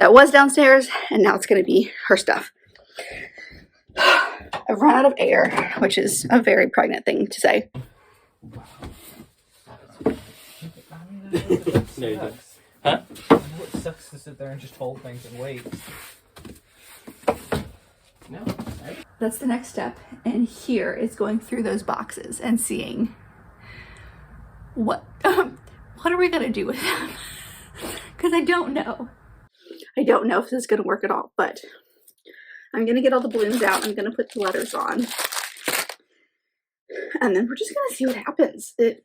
that was downstairs, and now it's going to be her stuff. I've run out of air, which is a very pregnant thing to say. No, you don't. Huh? It sucks to sit there and just hold things and wait. No. That's the next step, and here is going through those boxes and seeing what are we gonna do with them? Because I don't know. I don't know if this is gonna work at all, but I'm gonna get all the balloons out. I'm gonna put the letters on, and then we're just gonna see what happens. Hi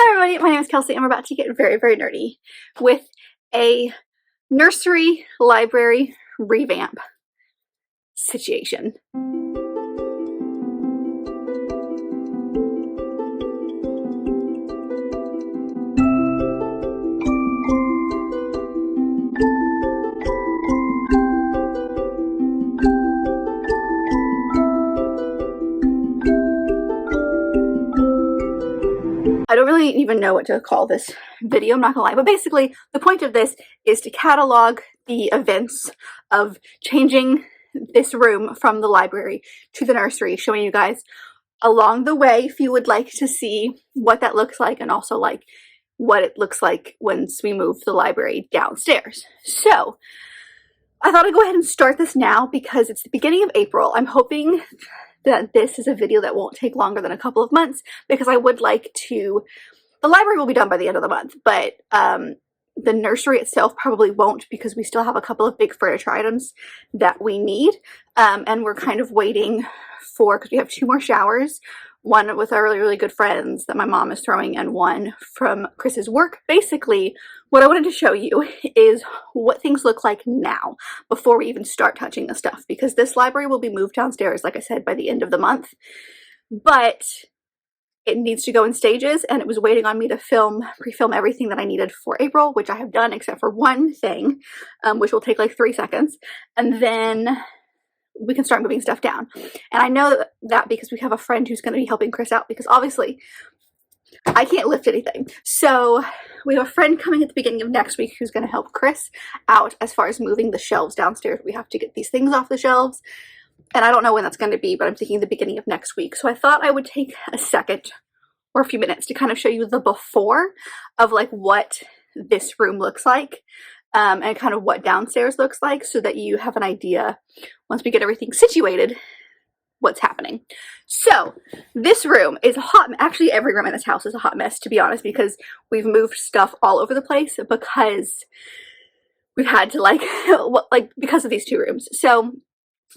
everybody, my name is Kelsey, and we're about to get very, very nerdy with a nursery library revamp situation. I don't really even know what to call this video, I'm not gonna lie, but basically the point of this is to catalog the events of changing this room from the library to the nursery, showing you guys along the way if you would like to see what that looks like, and also like what it looks like once we move the library downstairs. So I thought I'd go ahead and start this now because it's the beginning of April. I'm hoping that this is a video that won't take longer than a couple of months, because I would like to, the library will be done by the end of the month, but the nursery itself probably won't, because we still have a couple of big furniture items that we need, and we're kind of waiting for, because we have 2 more showers, one with our really, really good friends that my mom is throwing, and one from Chris's work. Basically, what I wanted to show you is what things look like now before we even start touching the stuff, because this library will be moved downstairs, like I said, by the end of the month, but it needs to go in stages, and it was waiting on me to pre-film everything that I needed for April, which I have done except for one thing, which will take like 3 seconds, and then we can start moving stuff down. And I know that because we have a friend who's going to be helping Chris out, because obviously I can't lift anything. So we have a friend coming at the beginning of next week who's going to help Chris out as far as moving the shelves downstairs. We have to get these things off the shelves, and I don't know when that's going to be, but I'm thinking the beginning of next week. So I thought I would take a second or a few minutes to kind of show you the before of like what this room looks like, and kind of what downstairs looks like, so that you have an idea once we get everything situated what's happening. So this room is a hot, actually every room in this house is a hot mess, to be honest, because we've moved stuff all over the place, because we've had to because of these 2 rooms. So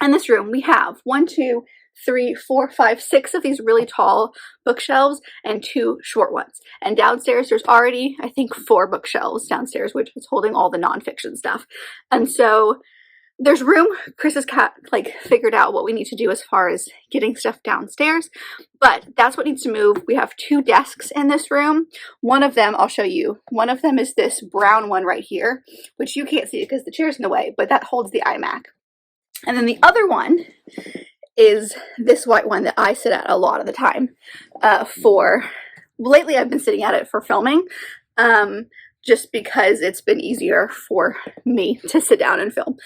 in this room we have 1, 2, 3, 4, 5, 6 of these really tall bookshelves and 2 short ones. And downstairs there's already, I think, 4 bookshelves downstairs, which is holding all the nonfiction stuff. And so there's room. Chris has figured out what we need to do as far as getting stuff downstairs, but that's what needs to move. We have 2 desks in this room. One of them, I'll show you. One of them is this brown one right here, which you can't see because the chair's in the way, but that holds the iMac. And then the other one is this white one that I sit at a lot of the time lately I've been sitting at it for filming, just because it's been easier for me to sit down and film.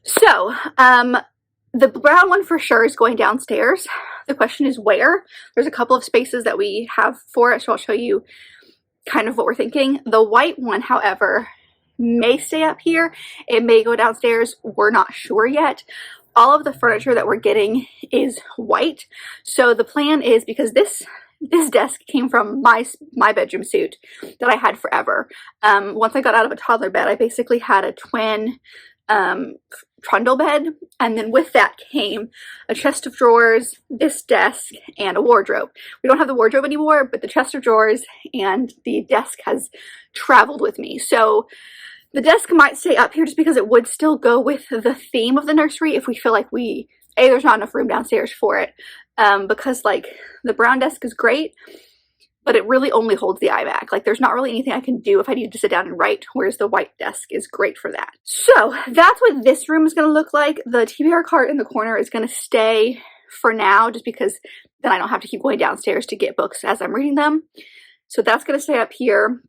So the brown one for sure is going downstairs. The question is where. There's a couple of spaces that we have for it, so I'll show you kind of what we're thinking. The white one, however, may stay up here. It may go downstairs. We're not sure yet. All of the furniture that we're getting is white. So the plan is, because this desk came from my bedroom suite that I had forever. Once I got out of a toddler bed, I basically had a twin trundle bed, and then with that came a chest of drawers, this desk, and a wardrobe. We don't have the wardrobe anymore, but the chest of drawers and the desk has traveled with me. So the desk might stay up here just because it would still go with the theme of the nursery if we feel like there's not enough room downstairs for it, because like the brown desk is great, but it really only holds the iMac. Like there's not really anything I can do if I need to sit down and write, whereas the white desk is great for that. So that's what this room is going to look like. The TBR cart in the corner is going to stay for now, just because then I don't have to keep going downstairs to get books as I'm reading them. So that's going to stay up here.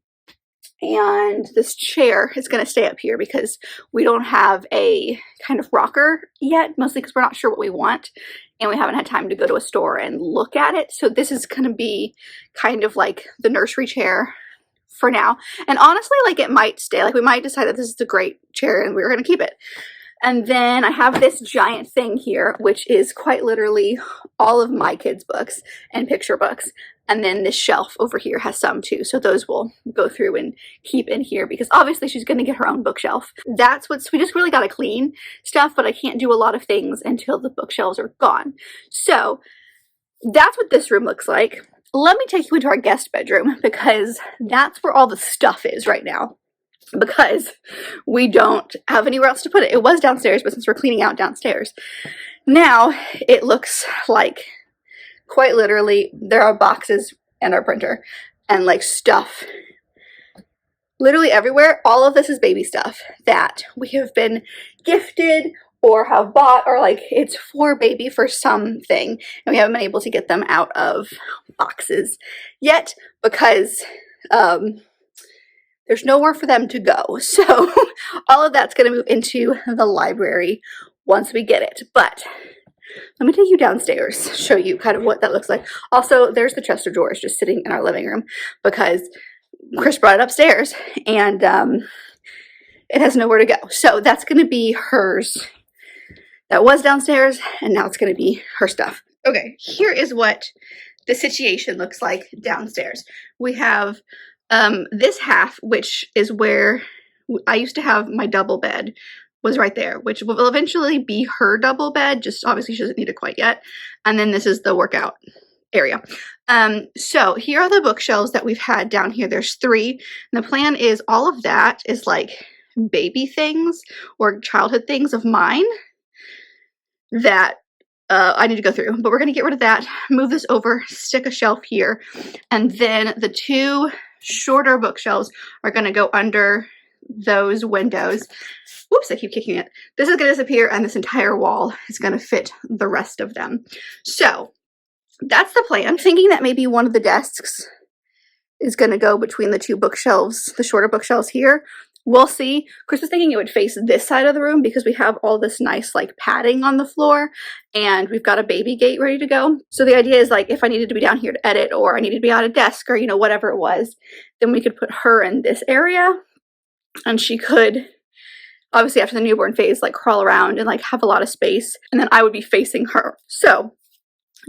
And this chair is going to stay up here because we don't have a kind of rocker yet, mostly because we're not sure what we want and we haven't had time to go to a store and look at it. So this is going to be kind of like the nursery chair for now. And honestly, like it might stay, like we might decide that this is a great chair and we're going to keep it. And then I have this giant thing here, which is quite literally all of my kids' books and picture books. And then this shelf over here has some too. So those will go through and keep in here because obviously she's going to get her own bookshelf. That's what's, we just really got to clean stuff, but I can't do a lot of things until the bookshelves are gone. So that's what this room looks like. Let me take you into our guest bedroom because that's where all the stuff is right now, because we don't have anywhere else to put it. It was downstairs, but since we're cleaning out downstairs, now it looks like quite literally there are boxes and our printer and like stuff literally everywhere. All of this is baby stuff that we have been gifted or have bought, or like it's for baby for something, and we haven't been able to get them out of boxes yet because there's nowhere for them to go. So all of that's going to move into the library once we get it. But let me take you downstairs, show you kind of what that looks like. Also, there's the chest of drawers just sitting in our living room because Chris brought it upstairs and it has nowhere to go. So that's going to be hers. That was downstairs and now it's going to be her stuff. Okay, here is what the situation looks like downstairs. We have this half, which is where I used to have my double bed, was right there, which will eventually be her double bed. Just obviously she doesn't need it quite yet. And then this is the workout area. So here are the bookshelves that we've had down here. There's 3. And the plan is all of that is like baby things or childhood things of mine that I need to go through. But we're going to get rid of that, move this over, stick a shelf here. And then the 2 shorter bookshelves are going to go under those windows. Whoops, I keep kicking it. This is going to disappear and this entire wall is going to fit the rest of them. So that's the plan. I'm thinking that maybe one of the desks is going to go between the 2 bookshelves, the shorter bookshelves here. We'll see. Chris was thinking it would face this side of the room because we have all this nice like padding on the floor and we've got a baby gate ready to go. So the idea is like if I needed to be down here to edit or I needed to be on a desk or, you know, whatever it was, then we could put her in this area and she could obviously after the newborn phase like crawl around and like have a lot of space, and then I would be facing her. So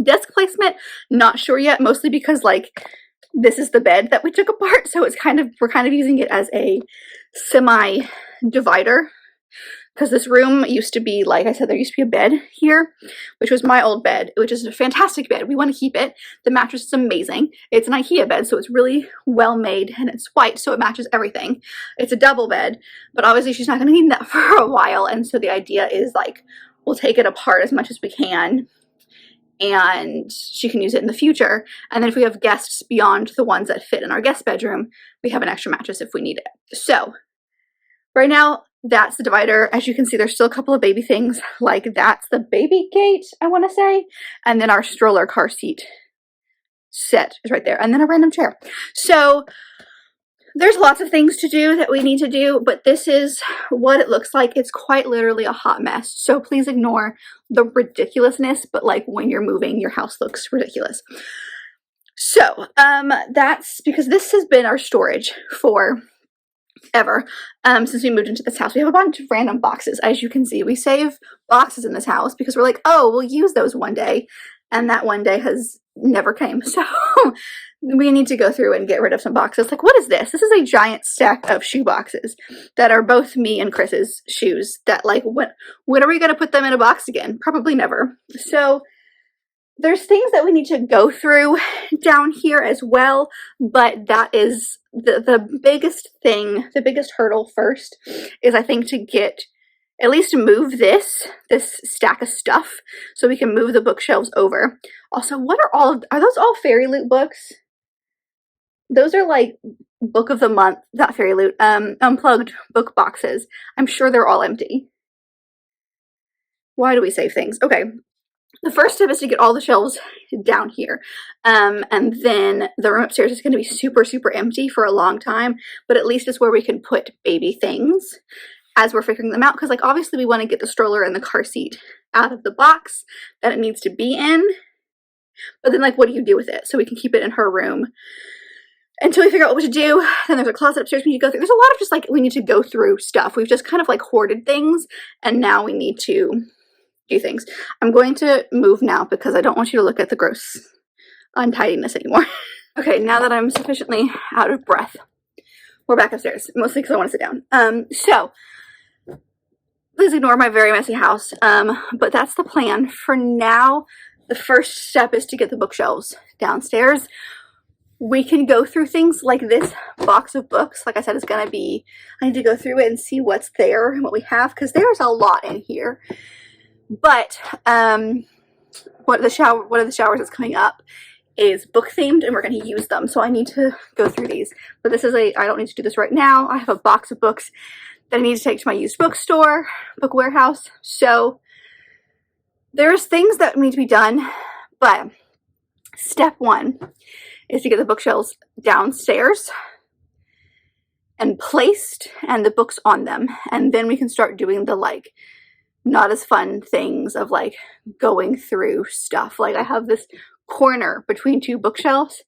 desk placement, not sure yet, mostly because like this is the bed that we took apart, so it's kind of, we're kind of using it as a semi divider because this room used to be, like I said, there used to be a bed here, which was my old bed, which is a fantastic bed. We want to keep it. The mattress is amazing. It's an IKEA bed, so it's really well made and it's white, so it matches everything. It's a double bed, but obviously she's not going to need that for a while, and so the idea is like we'll take it apart as much as we can and she can use it in the future. And then if we have guests beyond the ones that fit in our guest bedroom, we have an extra mattress if we need it. So right now, that's the divider. As you can see, there's still a couple of baby things. Like that's the baby gate, I want to say. And then our stroller car seat set is right there. And then a random chair. So there's lots of things to do that we need to do, but this is what it looks like. It's quite literally a hot mess. So please ignore the ridiculousness, but like when you're moving, your house looks ridiculous. So that's because this has been our storage for ever since we moved into this house. We have a bunch of random boxes. As you can see, we save boxes in this house because we're like, oh, we'll use those one day, and that one day has never came. So we need to go through and get rid of some boxes. Like, what is this? This is a giant stack of shoe boxes that are both me and Chris's shoes that like, when are we going to put them in a box again? Probably never. So there's things that we need to go through down here as well, but that is the biggest thing, the biggest hurdle first is I think to get, at least move this stack of stuff so we can move the bookshelves over. Also, what are those all Fairy Loot books? Those are like book of the month, not Fairy Loot, unplugged book boxes. I'm sure they're all empty. Why do we save things? Okay. the first step is to get all the shelves down here. And then the room upstairs is going to be super, super empty for a long time, but at least it's where we can put baby things as we're figuring them out. Because like obviously we want to get the stroller and the car seat out of the box that it needs to be in. But then like, what do you do with it? So we can keep it in her room until we figure out what to do. Then there's a closet upstairs we need to go through. There's a lot of just like, we need to go through stuff. We've just kind of like hoarded things and now we need to do things. I'm going to move now because I don't want you to look at the gross untidiness anymore. Okay, now that I'm sufficiently out of breath, we're back upstairs, mostly because I want to sit down. So please ignore my very messy house, but that's the plan. For now, the first step is to get the bookshelves downstairs. We can go through things like this box of books. Like I said, it's going to be, I need to go through it and see what's there and what we have, because there's a lot in here. But one of the showers that's coming up is book themed and we're going to use them. So I need to go through these. But this is I don't need to do this right now. I have a box of books that I need to take to my used bookstore, book warehouse. So there's things that need to be done. But step one is to get the bookshelves downstairs and placed and the books on them. And then we can start doing the like not as fun things of like going through stuff. Like I have this corner between two bookshelves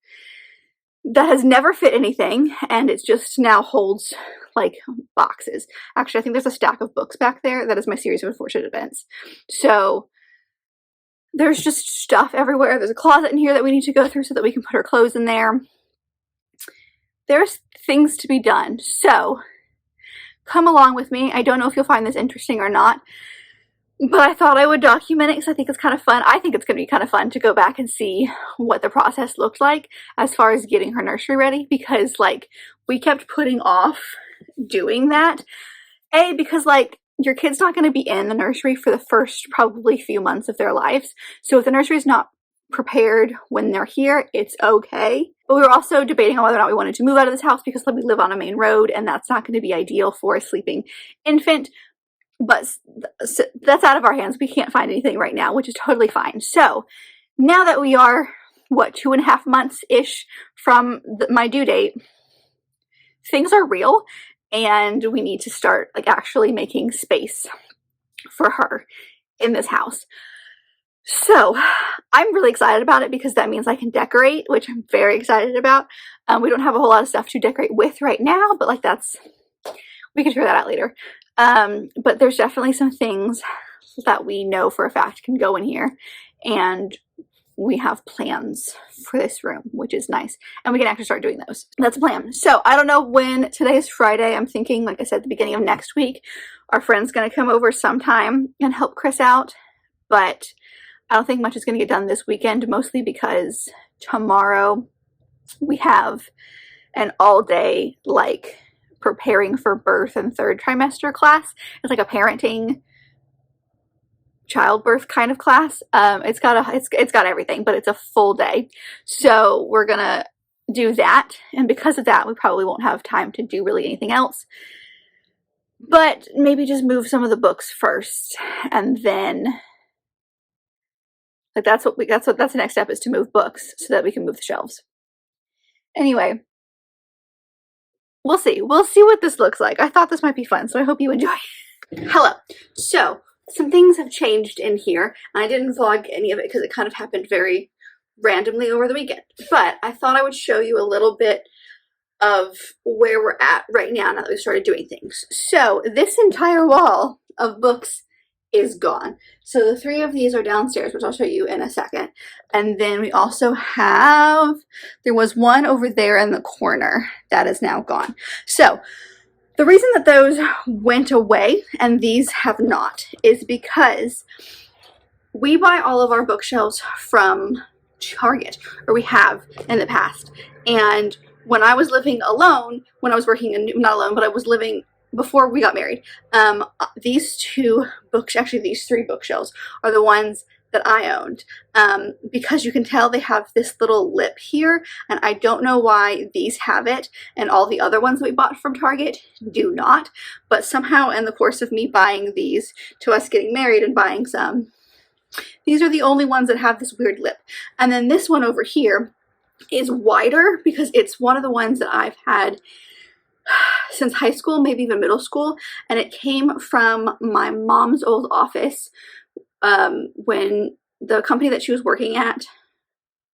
that has never fit anything and it just now holds like boxes. Actually, I think there's a stack of books back there. That is my series of unfortunate events. So there's just stuff everywhere. There's a closet in here that we need to go through so that we can put our clothes in there. There's things to be done. So come along with me. I don't know if you'll find this interesting or not, but I thought I would document it because I think it's kind of fun. I think it's going to be kind of fun to go back and see what the process looked like as far as getting her nursery ready, because like we kept putting off doing that. Because like your kid's not going to be in the nursery for the first probably few months of their lives. So if the nursery is not prepared when they're here, it's okay. But we were also debating on whether or not we wanted to move out of this house because we live on a main road and that's not going to be ideal for a sleeping infant. But that's out of our hands. We can't find anything right now, which is totally fine. So now that we are, what, 2.5 months-ish from my due date, things are real and we need to start like actually making space for her in this house. So I'm really excited about it because that means I can decorate, which I'm very excited about. We don't have a whole lot of stuff to decorate with right now, but like we can figure that out later. But there's definitely some things that we know for a fact can go in here, and we have plans for this room, which is nice, and we can actually start doing those. That's a plan. So I don't know when. Today is Friday. I'm thinking, like I said, the beginning of next week, our friend's going to come over sometime and help Chris out, but I don't think much is going to get done this weekend, mostly because tomorrow we have an all-day like preparing for birth and third trimester class. It's like a parenting childbirth kind of class. It's got everything, but it's a full day. So we're gonna do that, and because of that we probably won't have time to do really anything else, but maybe just move some of the books first, and then like that's the next step, is to move books so that we can move the shelves. Anyway, we'll see what this looks like. I thought this might be fun, so I hope you enjoy. Hello. So some things have changed in here. I didn't vlog any of it because it kind of happened very randomly over the weekend, but I thought I would show you a little bit of where we're at right now that we've started doing things. So this entire wall of books is gone. So the 3 of these are downstairs, which I'll show you in a second. And then we also have, there was one over there in the corner that is now gone. So the reason that those went away and these have not is because we buy all of our bookshelves from Target, or we have in the past. And when I was living alone, when I was working, not alone, but I was living before we got married, these 2 books, actually these 3 bookshelves are the ones that I owned, because you can tell they have this little lip here, and I don't know why these have it and all the other ones that we bought from Target do not, but somehow in the course of me buying these to us getting married and buying some These are the only ones that have this weird lip. And then this one over here is wider because it's one of the ones that I've had since high school, maybe even middle school, and it came from my mom's old office when the company that she was working at,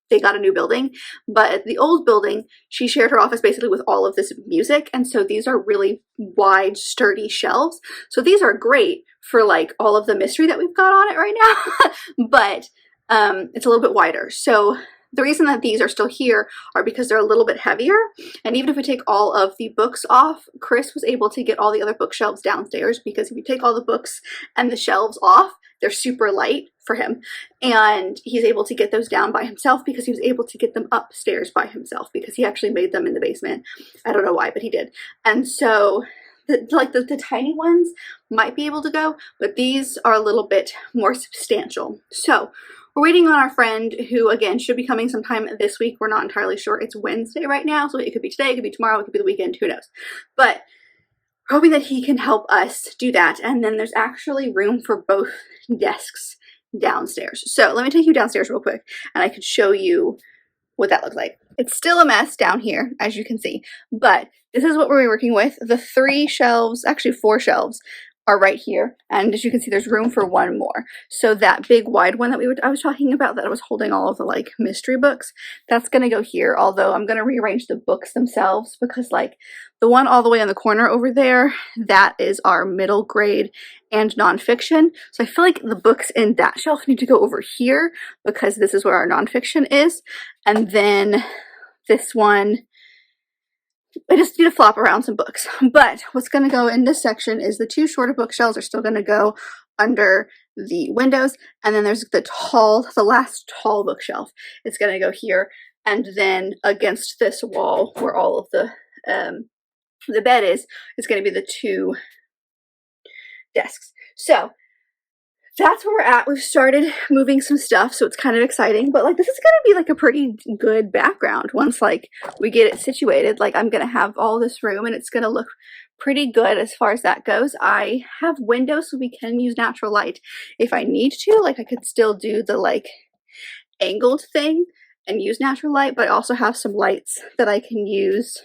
they got a new building, but the old building, she shared her office basically with all of this music, and so these are really wide, sturdy shelves. So these are great for like all of the mystery that we've got on it right now, but it's a little bit wider. So the reason that these are still here are because they're a little bit heavier, and even if we take all of the books off, Chris was able to get all the other bookshelves downstairs, because if you take all the books and the shelves off, they're super light for him, and he's able to get those down by himself because he was able to get them upstairs by himself because he actually made them in the basement. I don't know why, but he did. And so the tiny ones might be able to go, but these are a little bit more substantial. So we're waiting on our friend, who again should be coming sometime this week. We're not entirely sure. It's Wednesday right now, so it could be today, it could be tomorrow, it could be the weekend, who knows. But we're hoping that he can help us do that. And then there's actually room for both desks downstairs. So let me take you downstairs real quick and I could show you what that looks like. It's still a mess down here, as you can see, but this is what we're working with. The 3 shelves, actually 4 shelves, are right here, and as you can see, there's room for one more. So that big wide one that I was talking about, that I was holding all of the like mystery books, that's gonna go here. Although I'm gonna rearrange the books themselves, because like the one all the way in the corner over there, that is our middle grade and nonfiction. So I feel like the books in that shelf need to go over here, because this is where our nonfiction is. And then this one, I just need to flop around some books. But what's going to go in this section is the 2 shorter bookshelves are still going to go under the windows, and then there's the last tall bookshelf. It's going to go here, and then against this wall where all of the bed is going to be the 2 desks. So that's where we're at. We've started moving some stuff, so it's kind of exciting, but like this is gonna be like a pretty good background once like we get it situated. Like I'm gonna have all this room and it's gonna look pretty good as far as that goes. I have windows so we can use natural light if I need to. Like I could still do the like angled thing and use natural light, but I also have some lights that I can use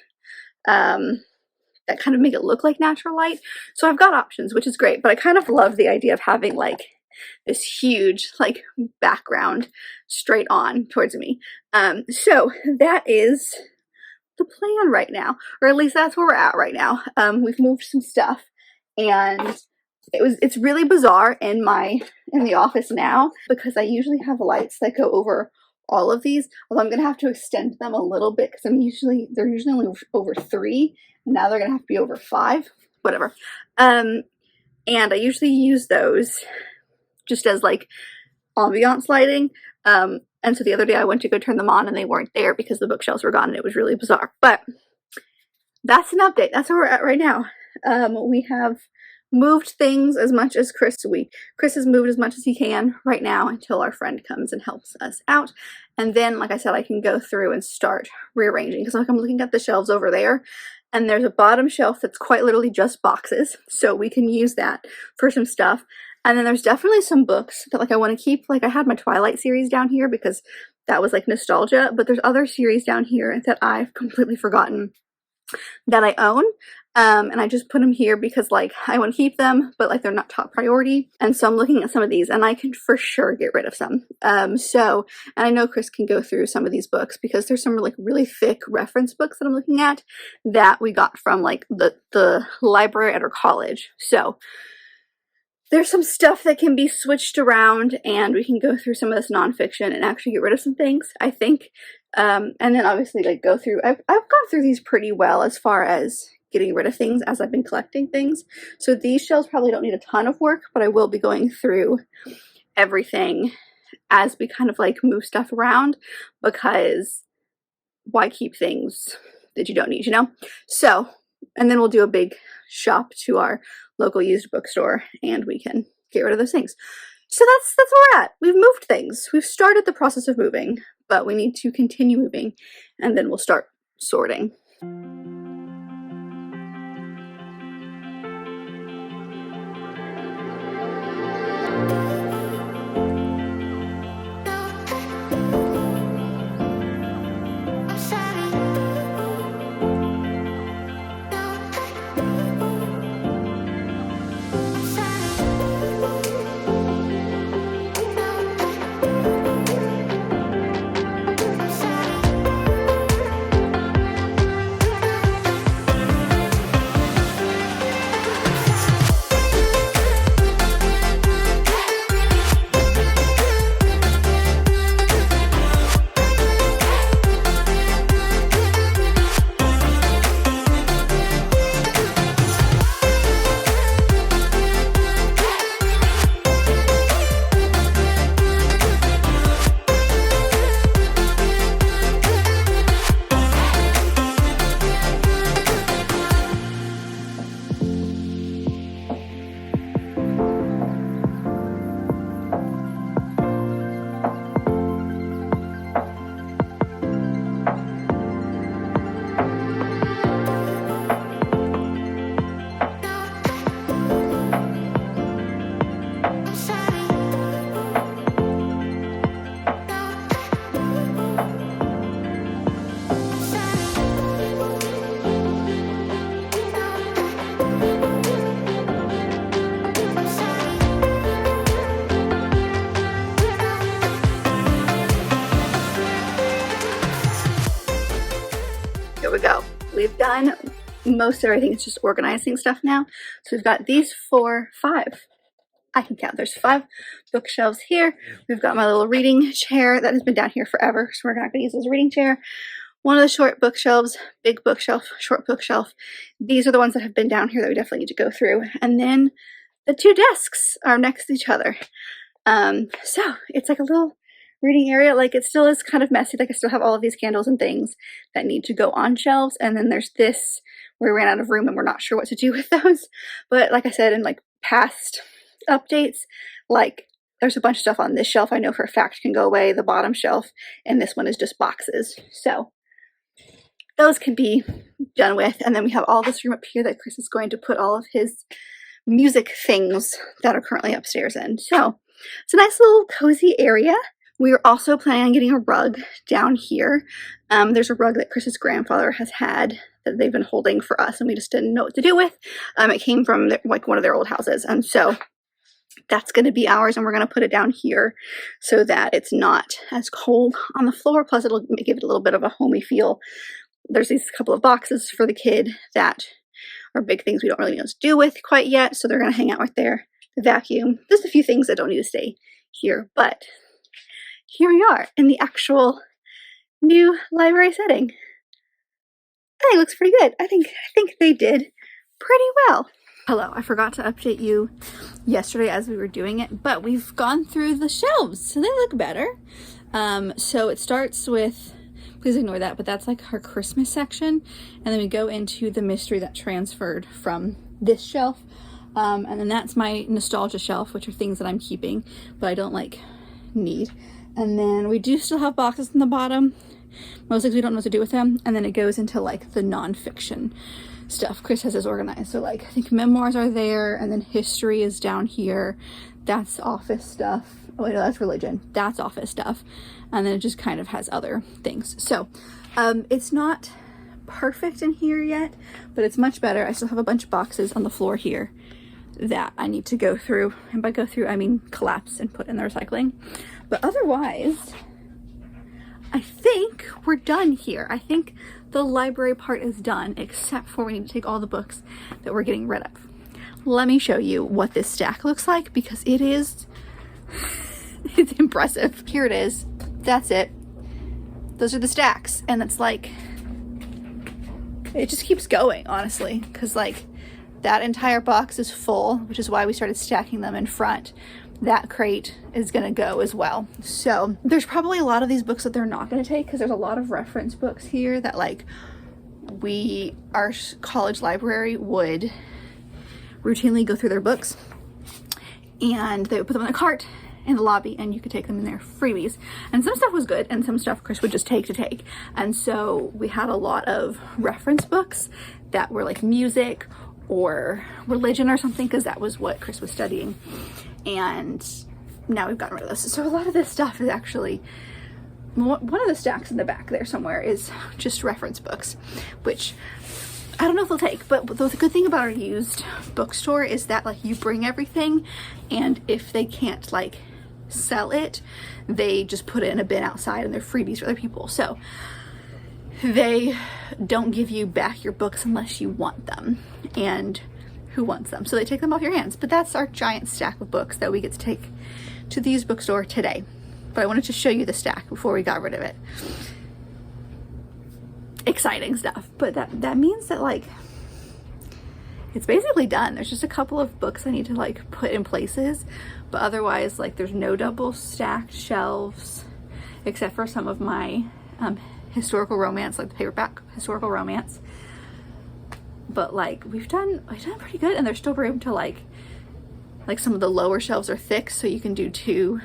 that kind of make it look like natural light. So I've got options, which is great, but I kind of love the idea of having like this huge like background straight on towards me. So that is the plan right now, or at least that's where we're at right now. We've moved some stuff, and it's really bizarre in the office now, because I usually have lights that go over all of these, although I'm gonna have to extend them a little bit because they're usually only over 3, and now they're gonna have to be over 5, whatever. And I usually use those just as like ambiance lighting. And so the other day I went to go turn them on and they weren't there because the bookshelves were gone, and it was really bizarre. But that's an update. That's where we're at right now. We have moved things as much as Chris has moved as much as he can right now until our friend comes and helps us out. And then, like I said, I can go through and start rearranging, because like I'm looking at the shelves over there, and there's a bottom shelf that's quite literally just boxes, so we can use that for some stuff. And then there's definitely some books that like I want to keep. Like I had my Twilight series down here because that was like nostalgia, but there's other series down here that I've completely forgotten that I own. And I just put them here because like I want to keep them, but like they're not top priority. And so I'm looking at some of these, and I can for sure get rid of some. And I know Chris can go through some of these books, because there's some like really thick reference books that I'm looking at that we got from like the library at our college. So there's some stuff that can be switched around, and we can go through some of this nonfiction and actually get rid of some things, I think. And then obviously like go through, I've gone through these pretty well as far as getting rid of things as I've been collecting things. So these shelves probably don't need a ton of work, but I will be going through everything as we kind of like move stuff around, because why keep things that you don't need, you know? So, and then we'll do a big shop to our local used bookstore and we can get rid of those things. So that's where we're at. We've moved things. We've started the process of moving, but we need to continue moving, and then we'll start sorting. done most of everything. It's just organizing stuff now. So we've got these 5. I can count. There's 5 bookshelves here. We've got my little reading chair that has been down here forever, so we're not going to use this reading chair. One of the short bookshelves, big bookshelf, short bookshelf. These are the ones that have been down here that we definitely need to go through. And then the 2 desks are next to each other. So it's like a little reading area. Like, it still is kind of messy. Like, I still have all of these candles and things that need to go on shelves. And then there's this where we ran out of room and we're not sure what to do with those. But like I said, in like past updates, like there's a bunch of stuff on this shelf I know for a fact can go away, the bottom shelf, and this one is just boxes. So those can be done with. And then we have all this room up here that Chris is going to put all of his music things that are currently upstairs in. So it's a nice little cozy area. We are also planning on getting a rug down here. There's a rug that Chris's grandfather has had that they've been holding for us, and we just didn't know what to do with. It came from like one of their old houses, and so that's going to be ours, and we're going to put it down here so that it's not as cold on the floor. Plus, it'll give it a little bit of a homey feel. There's these couple of boxes for the kid that are big things we don't really know what to do with quite yet, so they're going to hang out right there. The vacuum. There's a few things that don't need to stay here, but here we are in the actual new library setting. I think it looks pretty good. I think they did pretty well. Hello, I forgot to update you yesterday as we were doing it, but we've gone through the shelves, so they look better. So it starts with, please ignore that, but that's like our Christmas section, and then we go into the mystery that transferred from this shelf, and then that's my nostalgia shelf, which are things that I'm keeping, but I don't like need. And then we do still have boxes in the bottom, mostly because we don't know what to do with them, and then it goes into like the nonfiction stuff. Chris has this organized, so like I think memoirs are there, and then history is down here. That's office stuff. Oh wait, no, that's religion. That's office stuff. And then it just kind of has other things. So it's not perfect in here yet, but it's much better. I still have a bunch of boxes on the floor here that I need to go through, and by go through I mean collapse and put in the recycling. But otherwise, I think we're done here. I think the library part is done, except for we need to take all the books that we're getting rid of. Let me show you what this stack looks like, because it is it's impressive. Here it is. That's it. Those are the stacks, and it's like, it just keeps going, honestly, because like that entire box is full, which is why we started stacking them in front. That crate is going to go as well. So there's probably a lot of these books that they're not going to take, because there's a lot of reference books here that like our college library would routinely go through their books, and they would put them in a cart in the lobby, and you could take them in there freebies. And some stuff was good, and some stuff Chris would just take to take. And so we had a lot of reference books that were like music or religion or something, because that was what Chris was studying. And now we've gotten rid of those. So a lot of this stuff is actually, one of the stacks in the back there somewhere is just reference books, which I don't know if they'll take. But the good thing about our used bookstore is that like you bring everything, and if they can't like sell it, they just put it in a bin outside, and they're freebies for other people. So they don't give you back your books unless you want them, and who wants them? So they take them off your hands. But that's our giant stack of books that we get to take to the used bookstore today. But I wanted to show you the stack before we got rid of it. Exciting stuff. But that means that like it's basically done. There's just a couple of books I need to like put in places, but otherwise like there's no double stacked shelves, except for some of my historical romance, like the paperback historical romance. But like we've done pretty good, and there's still room to like some of the lower shelves are thick, so you can do 2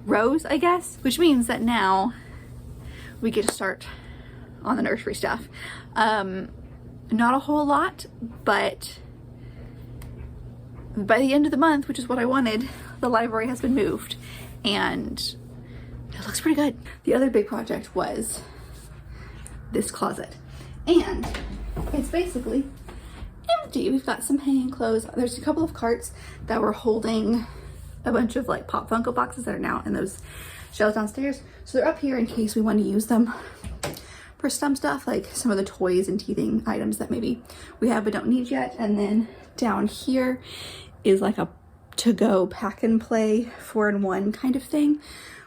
rows, I guess, which means that now we get to start on the nursery stuff. Not a whole lot, but by the end of the month, which is what I wanted, the library has been moved, and it looks pretty good. The other big project was this closet, and it's basically empty. We've got some hanging clothes. There's a couple of carts that were holding a bunch of like Pop Funko boxes that are now in those shelves downstairs. So they're up here in case we want to use them for some stuff, like some of the toys and teething items that maybe we have but don't need yet. And then down here is like a to-go pack and play 4-in-1 kind of thing,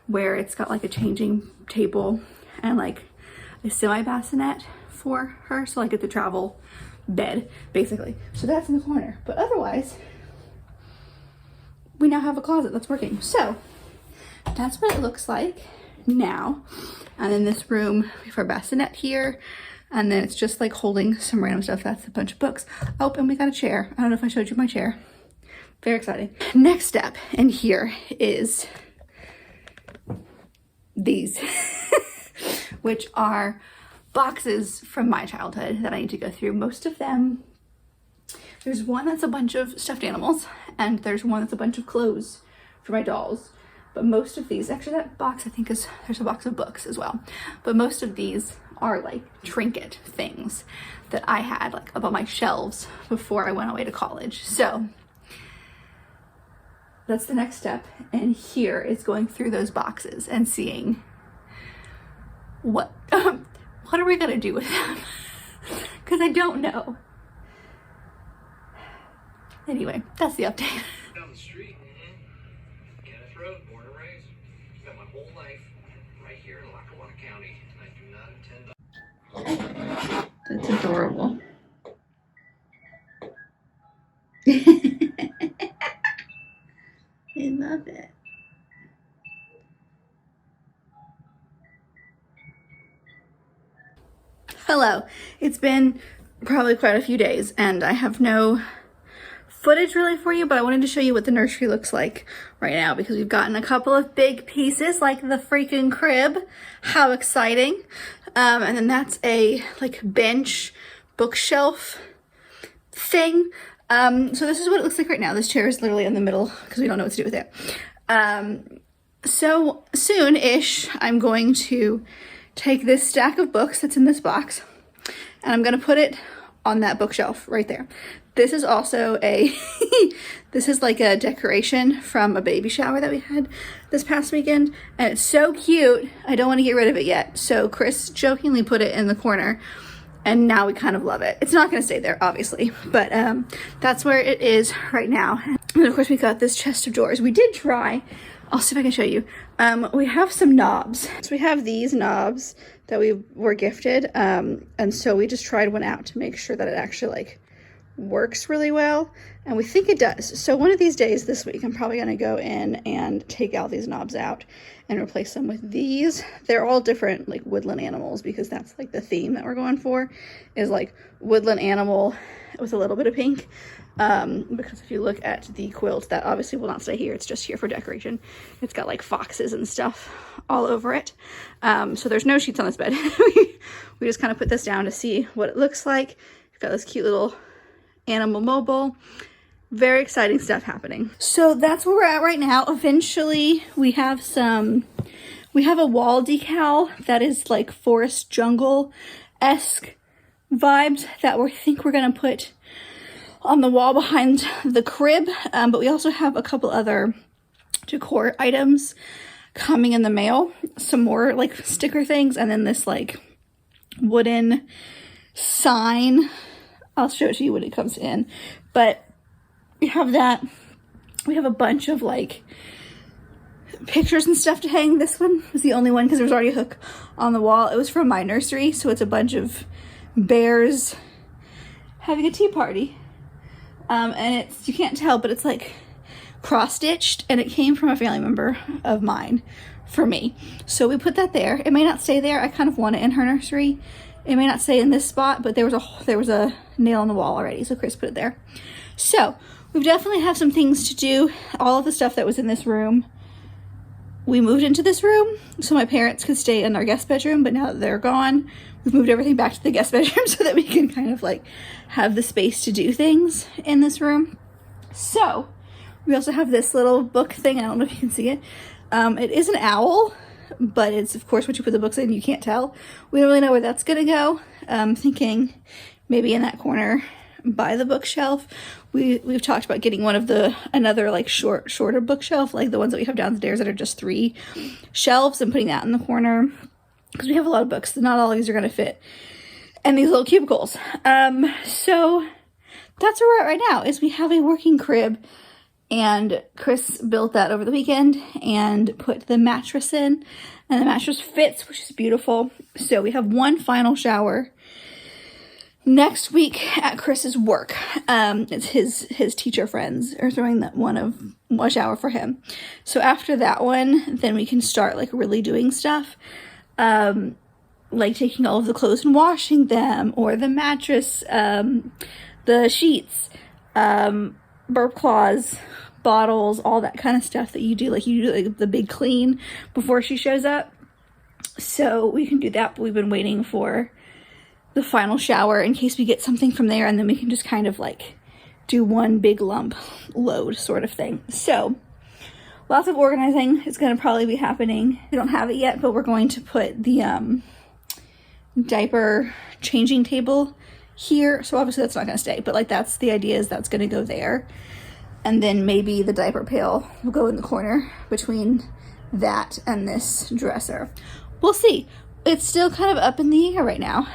where it's got like a changing table and like a semi-bassinet for her, so like it's a travel bed basically. So that's in the corner, but otherwise we now have a closet that's working. So that's what it looks like now. And in this room we have our bassinet here, and then it's just like holding some random stuff. That's a bunch of books. Oh, and we got a chair. I don't know if I showed you my chair. Very exciting. Next step in here is these which are boxes from my childhood that I need to go through. Most of them, there's one that's a bunch of stuffed animals, and there's one that's a bunch of clothes for my dolls. But most of these, actually that box I think is, there's a box of books as well. But most of these are like trinket things that I had like up on my shelves before I went away to college. So that's the next step. And here is going through those boxes and seeing what are we gonna do with them? Because I don't know. Anyway, that's the update. Down the street, Kenneth Road, born and raised. Spent my whole life right here in LiQWYD County, and I do not intend to. That's adorable. I love it. Hello. It's been probably quite a few days and I have no footage really for you, but I wanted to show you what the nursery looks like right now because we've gotten a couple of big pieces like the freaking crib. How exciting. And then that's a like bench bookshelf thing. So this is what it looks like right now. This chair is literally in the middle because we don't know what to do with it. So soon-ish, I'm going to take this stack of books that's in this box and I'm going to put it on that bookshelf right there. This is also a, this is like a decoration from a baby shower that we had this past weekend. And it's so cute. I don't want to get rid of it yet. So Chris jokingly put it in the corner and now we kind of love it. It's not going to stay there, obviously, but that's where it is right now. And of course we got this chest of drawers. We did try, I'll see if I can show you. We have some knobs. So we have these knobs that we were gifted. And so we just tried one out to make sure that it actually like works really well. And we think it does. So one of these days this week, I'm probably gonna go in and take all these knobs out and replace them with these. They're all different like woodland animals because that's like the theme that we're going for is like woodland animal with a little bit of pink. Because if you look at the quilt, that obviously will not stay here. It's just here for decoration. It's got like foxes and stuff all over it. So there's no sheets on this bed. We just kind of put this down to see what it looks like. We've got this cute little animal mobile. Very exciting stuff happening. So that's where we're at right now. Eventually we have a wall decal that is like forest jungle-esque vibes that we think we're gonna put on the wall behind the crib, but we also have a couple other decor items coming in the mail. Some more like sticker things, and then this like wooden sign. I'll show it to you when it comes in, but we have that. We have a bunch of like pictures and stuff to hang. This one was the only one because there was already a hook on the wall. It was from my nursery, so it's a bunch of bears having a tea party. And it's, you can't tell, but it's like cross-stitched, and it came from a family member of mine for me. So we put that there. It may not stay there. I kind of want it in her nursery. It may not stay in this spot, but there was a nail on the wall already, so Chris put it there. So we definitely have some things to do. All of the stuff that was in this room, we moved into this room so my parents could stay in our guest bedroom, but now that they're gone, we've moved everything back to the guest bedroom so that we can kind of like have the space to do things in this room. So we also have this little book thing. I don't know if you can see it. It is an owl, but it's of course what you put the books in. You can't tell. We don't really know where that's gonna go. Thinking maybe in that corner by the bookshelf. We've talked about getting another like shorter bookshelf, like the ones that we have downstairs that are just 3 shelves, and putting that in the corner. because we have a lot of books. Not all of these are going to fit in these little cubicles. So that's where we're at right now, is we have a working crib, and Chris built that over the weekend and put the mattress in, and the mattress fits, which is beautiful. So we have one final shower next week at Chris's work. It's his teacher friends are throwing one shower for him. So after that one, then we can start like really doing stuff, like taking all of the clothes and washing them, or the mattress, the sheets, burp cloths, bottles, all that kind of stuff that you do. Like you do like the big clean before she shows up. So we can do that, but we've been waiting for the final shower in case we get something from there, and then we can just kind of like do one big lump load sort of thing. So lots of organizing is going to probably be happening. We don't have it yet, but we're going to put the diaper changing table here. So obviously that's not going to stay, but like that's the idea, is that's going to go there. And then maybe the diaper pail will go in the corner between that and this dresser. We'll see. It's still kind of up in the air right now.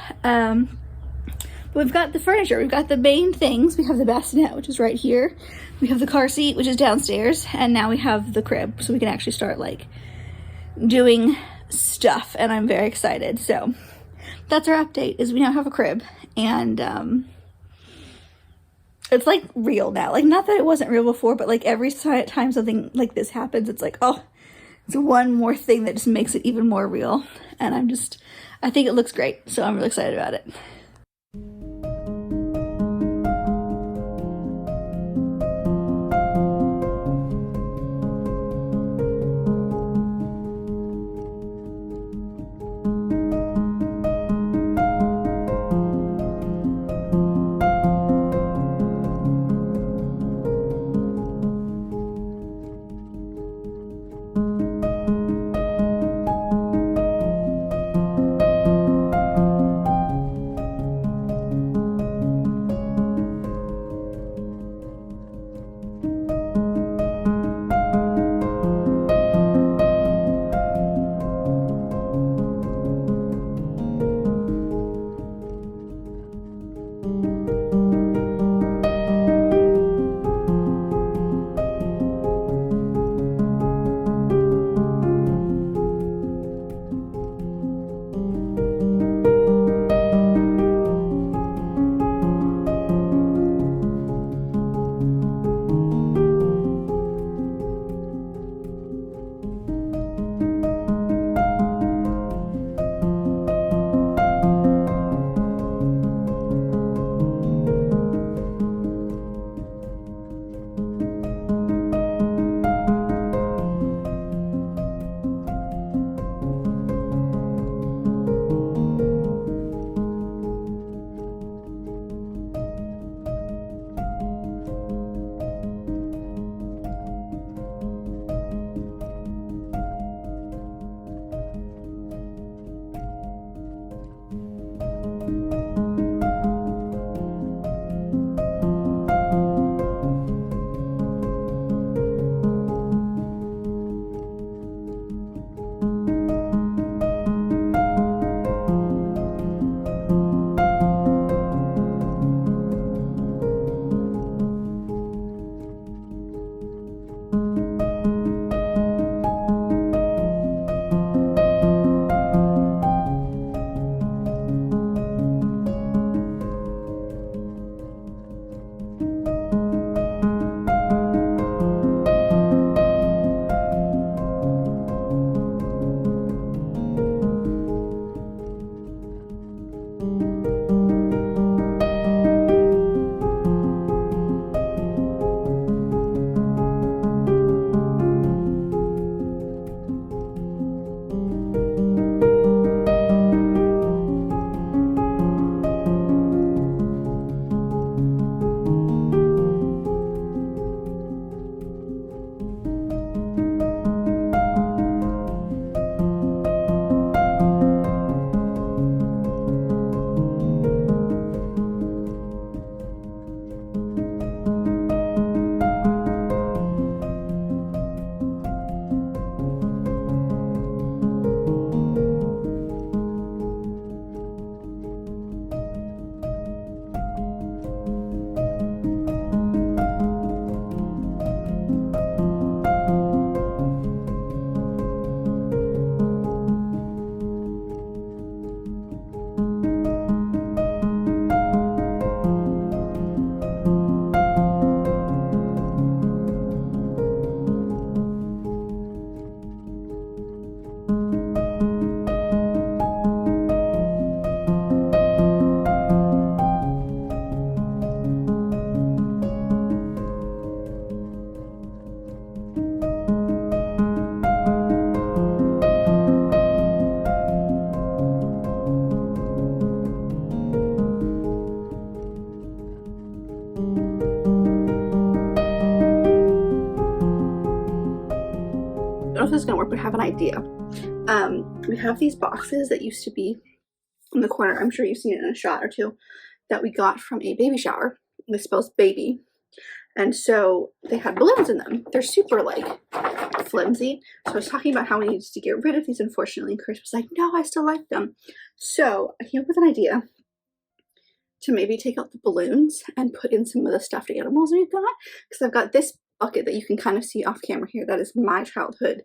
We've got the furniture. We've got the main things. We have the bassinet, which is right here. We have the car seat, which is downstairs. And now we have the crib, so we can actually start like doing stuff. And I'm very excited. So that's our update, is we now have a crib. And it's like real now. Like, not that it wasn't real before, but like every time something like this happens, it's like, oh, it's one more thing that just makes it even more real. And I think it looks great. So I'm really excited about it. if this is gonna work, but I have an idea. We have these boxes that used to be in the corner. I'm sure you've seen it in a shot or two, that we got from a baby shower. This spells baby. And so they had balloons in them. They're super like flimsy. So I was talking about how we needed to get rid of these, unfortunately, and Chris was like, no, I still like them. So I came up with an idea to maybe take out the balloons and put in some of the stuffed animals we've got. Because I've got this bucket that you can kind of see off camera here. That is my childhood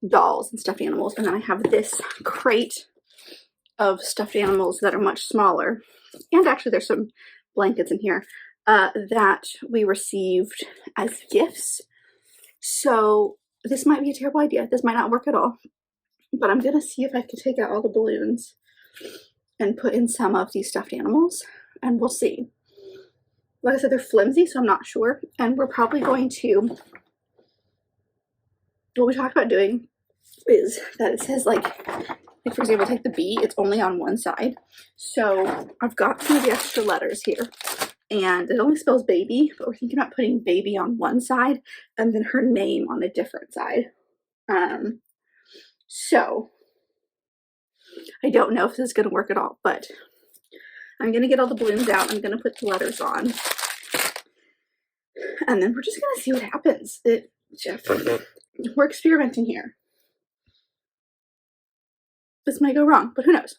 dolls and stuffed animals. And then I have this crate of stuffed animals that are much smaller. And actually there's some blankets in here that we received as gifts. So this might be a terrible idea. This might not work at all. But I'm gonna see if I can take out all the balloons and put in some of these stuffed animals, and we'll see. Like I said, they're flimsy, so I'm not sure. And we're probably going to, what we talked about doing is that it says like for example, take the B, it's only on one side. So I've got some of the extra letters here, and it only spells baby, but we're thinking about putting baby on one side and then her name on a different side. So I don't know if this is going to work at all, but I'm going to get all the balloons out. I'm going to put the letters on, and then we're just going to see what happens. We're experimenting here. This might go wrong, but who knows?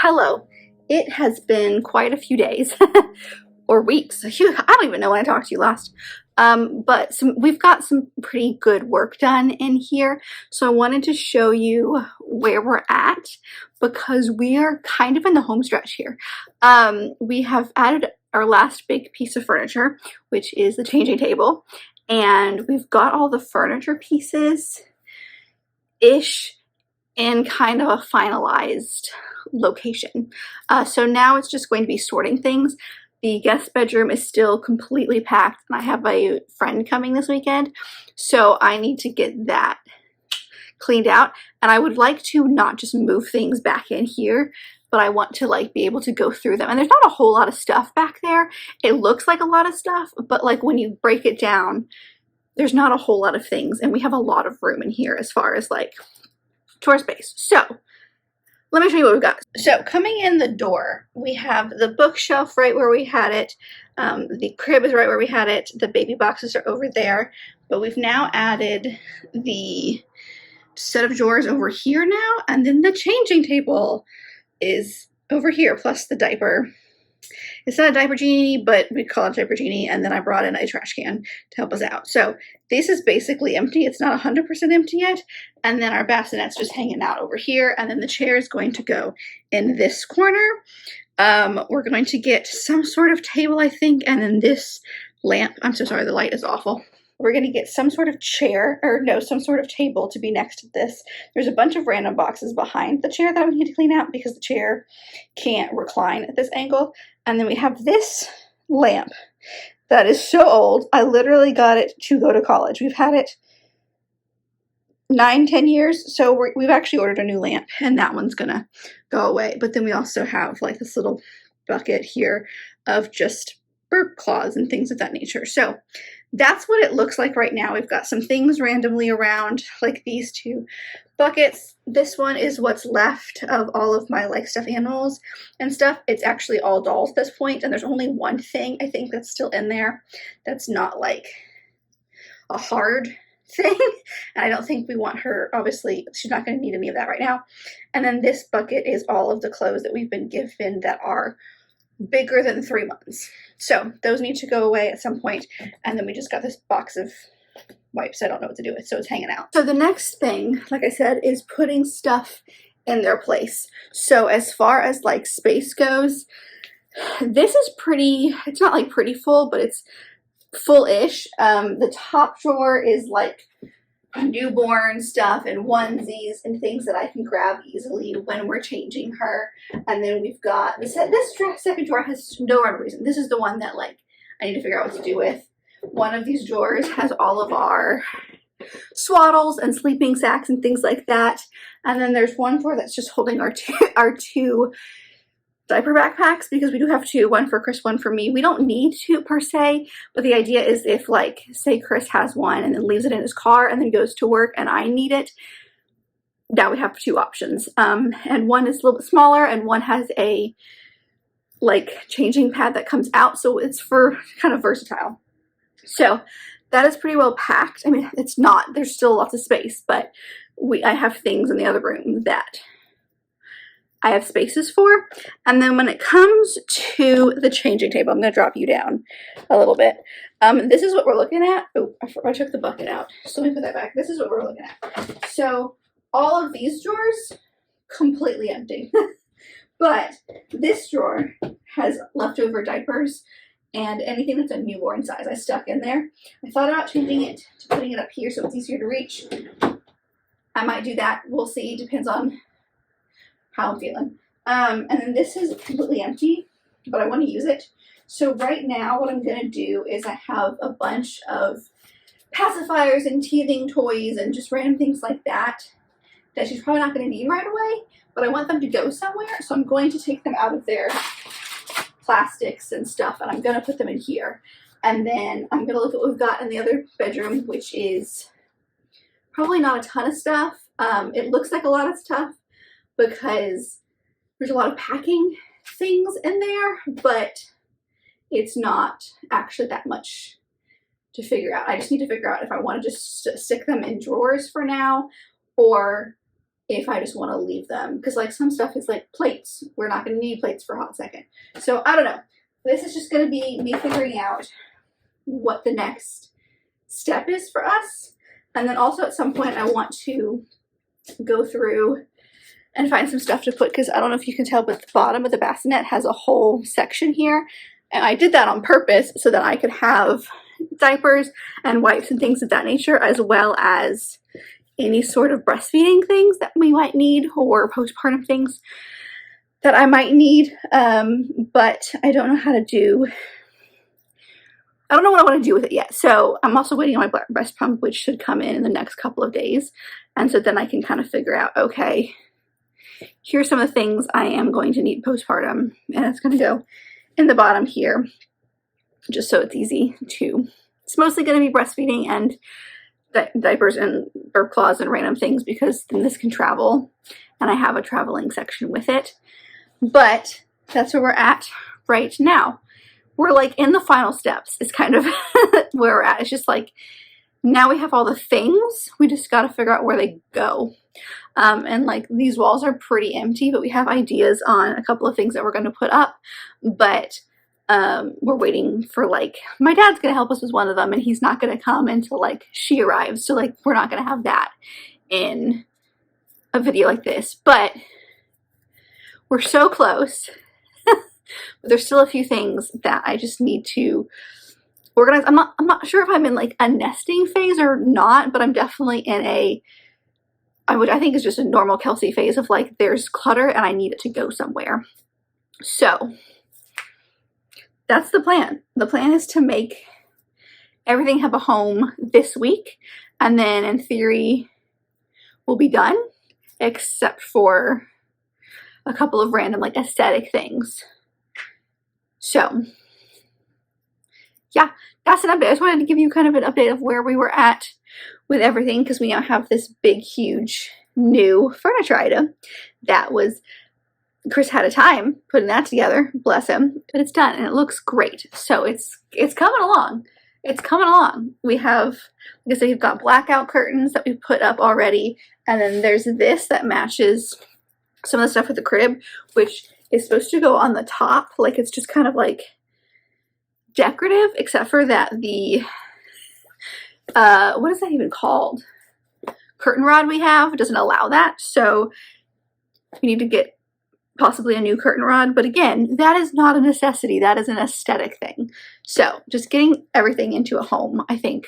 Hello. It has been quite a few days or weeks. I don't even know when I talked to you last. But we've got some pretty good work done in here. So I wanted to show you where we're at, because we are kind of in the home stretch here. We have added our last big piece of furniture, which is the changing table. And we've got all the furniture pieces-ish in kind of a finalized location. So now it's just going to be sorting things. The guest bedroom is still completely packed, and I have a friend coming this weekend, so I need to get that cleaned out. And I would like to not just move things back in here, but I want to like be able to go through them. And there's not a whole lot of stuff back there. It looks like a lot of stuff, but like when you break it down, there's not a whole lot of things, and we have a lot of room in here as far as like tour space. So let me show you what we've got. So coming in the door, we have the bookshelf right where we had it. The crib is right where we had it. The baby boxes are over there. But we've now added the set of drawers over here now. And then the changing table is over here, plus the diaper. It's not a diaper genie, but we call it diaper genie. And then I brought in a trash can to help us out. So this is basically empty. It's not 100% empty yet. And then our bassinet's just hanging out over here. And then the chair is going to go in this corner. We're going to get some sort of table, I think. And then this lamp, I'm so sorry, the light is awful. we're going to get some sort of chair, or no, some sort of table to be next to this. There's a bunch of random boxes behind the chair that we need to clean out because the chair can't recline at this angle. And then we have this lamp that is so old. I literally got it to go to college. We've had it 9-10 years, so we've actually ordered a new lamp, and that one's gonna go away. But then we also have like this little bucket here of just burp claws and things of that nature. So that's what it looks like right now. We've got some things randomly around, like these two buckets. This one is what's left of all of my like stuffed animals and stuff. It's actually all dolls at this point, and there's only one thing I think that's still in there that's not like a hard thing, and I don't think we want her, obviously she's not going to need any of that right now. And then this bucket is all of the clothes that we've been given that are bigger than 3 months, so those need to go away at some point. And then we just got this box of wipes I don't know what to do with, so it's hanging out. So the next thing, like I said, is putting stuff in their place. So as far as like space goes, this is pretty, it's not like pretty full, but it's full-ish. The top drawer is like newborn stuff and onesies and things that I can grab easily when we're changing her. And then we've got this second drawer has no rhyme or reason. This is the one that like I need to figure out what to do with. One of these drawers has all of our swaddles and sleeping sacks and things like that. And then there's one drawer that's just holding our two diaper backpacks, because we do have two, one for Chris, one for me. We don't need two per se, but the idea is if like say Chris has one and then leaves it in his car and then goes to work and I need it, now we have two options. And one is a little bit smaller and one has a like changing pad that comes out, so it's for kind of versatile. So that is pretty well packed. I mean, it's not, there's still lots of space, but I have things in the other room that I have spaces for. And then when it comes to the changing table, I'm going to drop you down a little bit. This is what we're looking at. Oh, I took the bucket out, so let me put that back. This is what we're looking at. So all of these drawers, completely empty. But this drawer has leftover diapers and anything that's a newborn size I stuck in there. I thought about changing it to putting it up here so it's easier to reach. I might do that. We'll see. Depends on how I'm feeling. And then this is completely empty, but I want to use it. So right now what I'm going to do is I have a bunch of pacifiers and teething toys and just random things like that that she's probably not going to need right away, but I want them to go somewhere. So I'm going to take them out of their plastics and stuff, and I'm going to put them in here. And then I'm going to look at what we've got in the other bedroom, which is probably not a ton of stuff. It looks like a lot of stuff, because there's a lot of packing things in there, but it's not actually that much to figure out. I just need to figure out if I want to just stick them in drawers for now, or if I just want to leave them, because like some stuff is like plates. We're not going to need plates for a hot second. So I don't know. This is just going to be me figuring out what the next step is for us. And then also at some point I want to go through and find some stuff to put, because I don't know if you can tell, but the bottom of the bassinet has a whole section here, and I did that on purpose so that I could have diapers and wipes and things of that nature, as well as any sort of breastfeeding things that we might need, or postpartum things that I might need. But I don't know how to do, I don't know what I want to do with it yet. So I'm also waiting on my breast pump, which should come in the next couple of days. And so then I can kind of figure out, okay, here's some of the things I am going to need postpartum, and it's going to go in the bottom here, just so it's easy to, it's mostly going to be breastfeeding and diapers and burp cloths and random things, because then this can travel, and I have a traveling section with it. But that's where we're at right now. We're like in the final steps is kind of where we're at. It's just like, now we have all the things, we just got to figure out where they go. And like these walls are pretty empty, but we have ideas on a couple of things that we're going to put up. But we're waiting for, like, my dad's going to help us with one of them, and he's not going to come until like she arrives. So like we're not going to have that in a video like this, but we're so close. But there's still a few things that I just need to organized. I'm not sure if I'm in like a nesting phase or not, but I'm definitely in a, which I think is just a normal Kelsey phase of like, there's clutter and I need it to go somewhere. So that's the plan. The plan is to make everything have a home this week, and then in theory we'll be done, except for a couple of random like aesthetic things. So yeah, that's an update. I just wanted to give you kind of an update of where we were at with everything, because we now have this big, huge new furniture item that was, Chris had a time putting that together, bless him, but it's done and it looks great. So it's coming along. It's coming along. We have, like I said, we've got blackout curtains that we put up already, and then there's this that matches some of the stuff with the crib, which is supposed to go on the top, like it's just kind of like decorative, except for that the what is that even called? Curtain rod we have doesn't allow that, so we need to get possibly a new curtain rod. But again, that is not a necessity. That is an aesthetic thing. So just getting everything into a home, I think,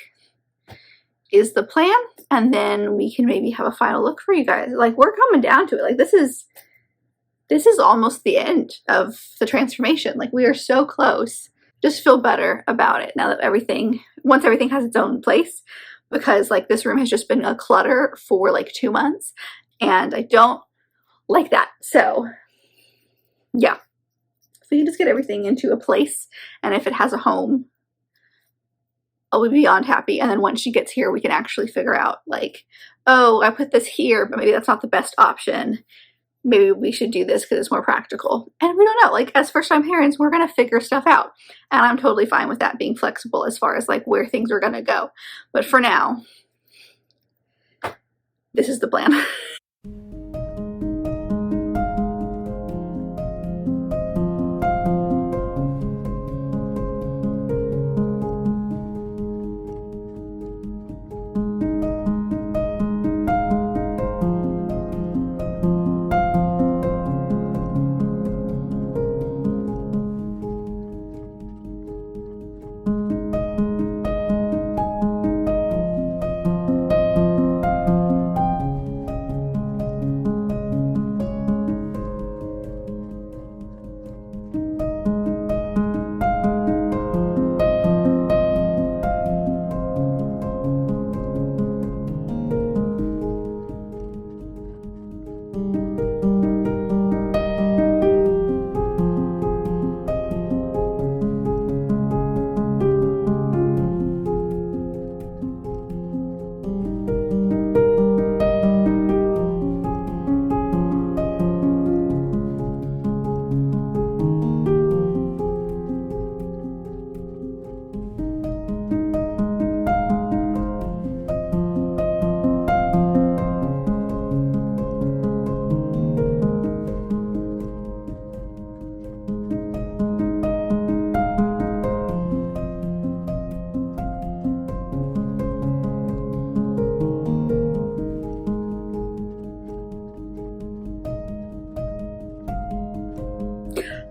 is the plan, and then we can maybe have a final look for you guys. Like, we're coming down to it. Like, this is almost the end of the transformation. Like, we are so close. Just feel better about it now that once everything has its own place, because like this room has just been a clutter for like 2 months and I don't like that. So yeah, if we can just get everything into a place, and if it has a home, I'll be beyond happy. And then once she gets here, we can actually figure out like, oh, I put this here, but maybe that's not the best option. Maybe we should do this because it's more practical. And we don't know, like as first time parents, we're going to figure stuff out. And I'm totally fine with that, being flexible as far as like where things are going to go. But for now, this is the plan.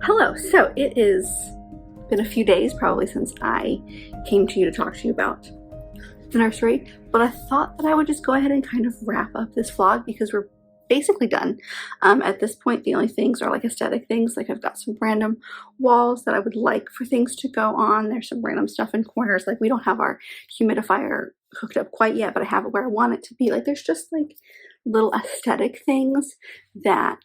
Hello, so it has been a few days probably since I came to you to talk to you about the nursery, but I thought that I would just go ahead and kind of wrap up this vlog because we're basically done. At this point, the only things are like aesthetic things. Like I've got some random walls that I would like for things to go on. There's some random stuff in corners. Like we don't have our humidifier hooked up quite yet, but I have it where I want it to be. Like there's just like little aesthetic things that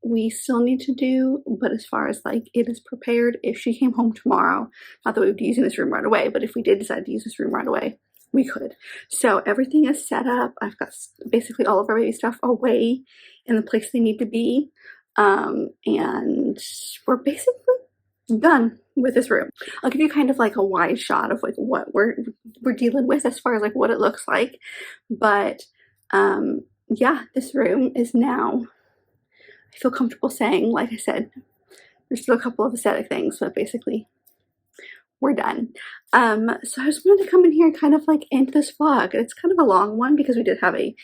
we still need to do. But as far as like it is prepared, if she came home tomorrow, not that we would be using this room right away, but if we did decide to use this room right away, we could. So everything is set up. I've got basically all of our baby stuff away in the place they need to be. And we're basically done with this room. I'll give you kind of like a wide shot of like what we're dealing with as far as like what it looks like. But yeah, this room is now, I feel comfortable saying, like I said, there's still a couple of aesthetic things, but basically we're done. So I just wanted to come in here and kind of like end this vlog. It's kind of a long one because we did have a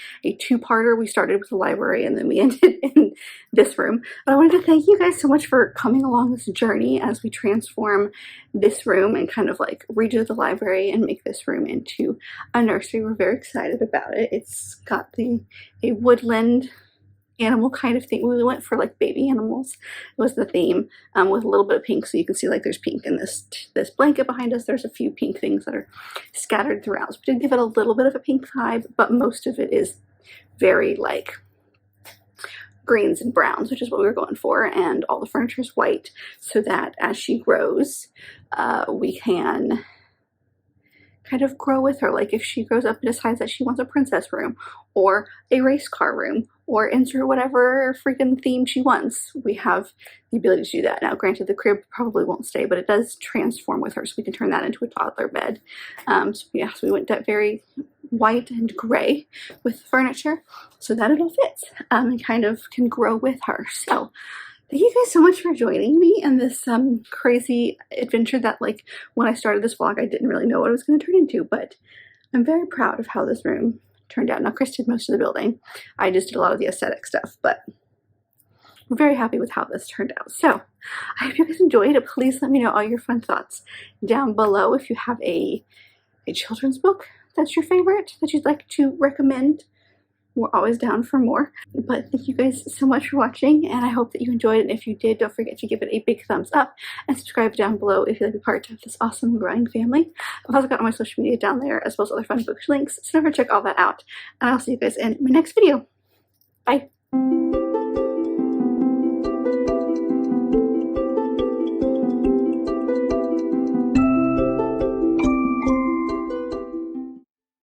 two-parter. We started with the library and then we ended in this room. But I wanted to thank you guys so much for coming along this journey as we transform this room and kind of like redo the library and make this room into a nursery. We're very excited about it. It's got a woodland animal kind of thing. We went for like baby animals was the theme, with a little bit of pink, so you can see like there's pink in this blanket behind us. There's a few pink things that are scattered throughout, so we did give it a little bit of a pink vibe, but most of it is very like greens and browns, which is what we were going for, and all the furniture is white so that as she grows, we can kind of grow with her. Like if she grows up and decides that she wants a princess room or a race car room or insert whatever freaking theme she wants, we have the ability to do that. Now granted, the crib probably won't stay, but it does transform with her, so we can turn that into a toddler bed. So yeah, so we went that very white and gray with the furniture so that it all fits, and kind of can grow with her. So thank you guys so much for joining me in this crazy adventure that, like, when I started this vlog, I didn't really know what it was going to turn into, but I'm very proud of how this room turned out. Now, Chris did most of the building. I just did a lot of the aesthetic stuff, but we're very happy with how this turned out. So I hope you guys enjoyed it. Please let me know all your fun thoughts down below. If you have a children's book that's your favorite that you'd like to recommend, we're always down for more. But thank you guys so much for watching, and I hope that you enjoyed it. And if you did, don't forget to give it a big thumbs up and subscribe down below if you'd like to be part of this awesome growing family. I've also got all my social media down there as well as other fun book links, so never check all that out. And I'll see you guys in my next video. Bye.